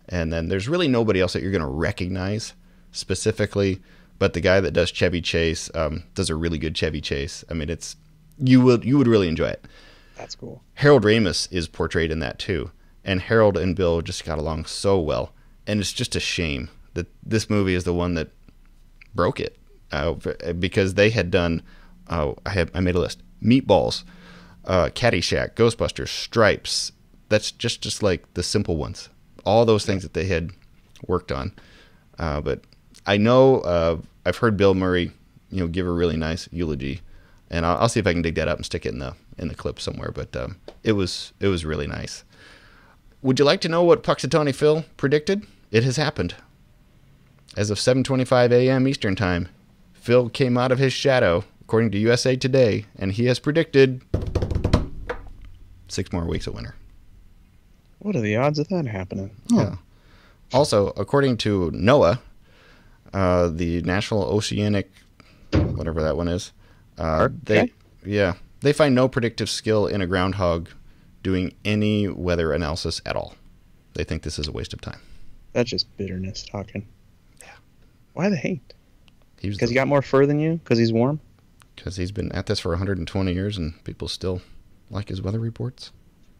A: and then there's really nobody else that you're going to recognize specifically. But the guy that does Chevy Chase does a really good Chevy Chase. I mean, you would really enjoy it.
B: That's cool.
A: Harold Ramis is portrayed in that too, and Harold and Bill just got along so well. And it's just a shame that this movie is the one that broke it, because they had done. I made a list: Meatballs, Caddyshack, Ghostbusters, Stripes. That's just like the simple ones. All those things that they had worked on. But I know I've heard Bill Murray, give a really nice eulogy, and I'll see if I can dig that up and stick it in the clip somewhere. But it was really nice. Would you like to know what Puxatawny Phil predicted? It has happened. As of 7:25 a.m. Eastern Time, Phil came out of his shadow, according to USA Today, and he has predicted 6 more weeks of winter.
B: What are the odds of that happening?
A: Yeah. Also, according to NOAA, the National Oceanic, whatever that one is, they find no predictive skill in a groundhog doing any weather analysis at all. They think this is a waste of time.
B: That's just bitterness talking.
A: Yeah.
B: Why the hate?
A: Because
B: he got more fur than you? Because he's warm?
A: Because he's been at this for 120 years and people still like his weather reports.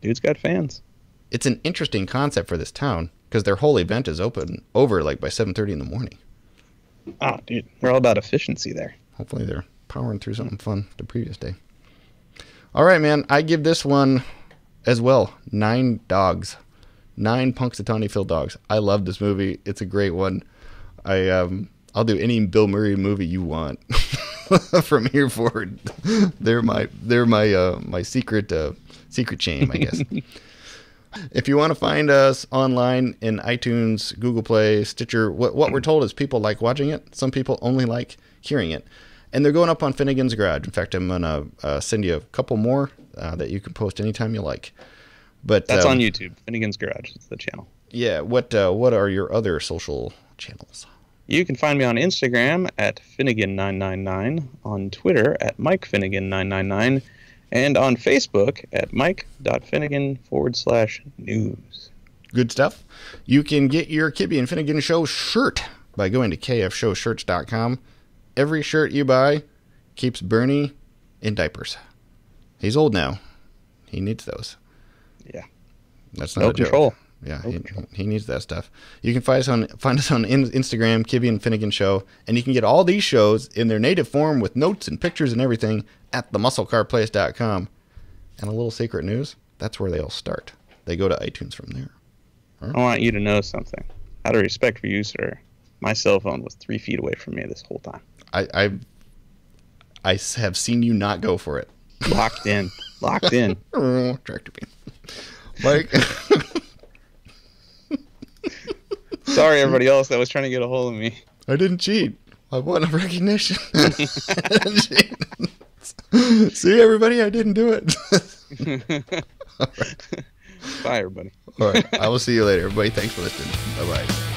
B: Dude's got fans.
A: It's an interesting concept for this town because their whole event is over like by 7:30 in the morning.
B: Oh, dude. They're all about efficiency there.
A: Hopefully they're powering through something fun the previous day. All right, man. I give this one as well 9 dogs. 9 Punxsutawney Phil dogs. I love this movie. It's a great one. I'll do any Bill Murray movie you want from here forward. They're my secret shame, I guess. If you want to find us online in iTunes, Google Play, Stitcher, what we're told is people like watching it. Some people only like hearing it. And they're going up on Finnegan's Garage. In fact, I'm going to send you a couple more that you can post anytime you like. But
B: that's on YouTube. Finnegan's Garage is the channel.
A: Yeah. What are your other social channels?
B: You can find me on Instagram at Finnegan999, on Twitter at MikeFinnegan999, and on Facebook at Mike.Finnegan/news.
A: Good stuff. You can get your Kibbe and Finnegan Show shirt by going to kfshowshirts.com. every shirt you buy keeps Bernie in diapers. He's old now. He needs those.
B: Yeah.
A: That's not a joke.
B: Control.
A: Yeah, he needs that stuff. You can find us on Instagram, Kibbe and Finnegan Show, and you can get all these shows in their native form with notes and pictures and everything at themusclecarplace.com. And a little secret news, that's where they all start. They go to iTunes from there.
B: I want you to know something. Out of respect for you, sir, my cell phone was 3 feet away from me this whole time.
A: I have seen you not go for it.
B: Locked in.
A: Tractor beam. Mike.
B: Sorry, everybody else that was trying to get a hold of me.
A: I didn't cheat. I won a recognition. See, everybody, I didn't do it.
B: All right. Bye, everybody.
A: All right. I will see you later. Everybody, thanks for listening. Bye-bye.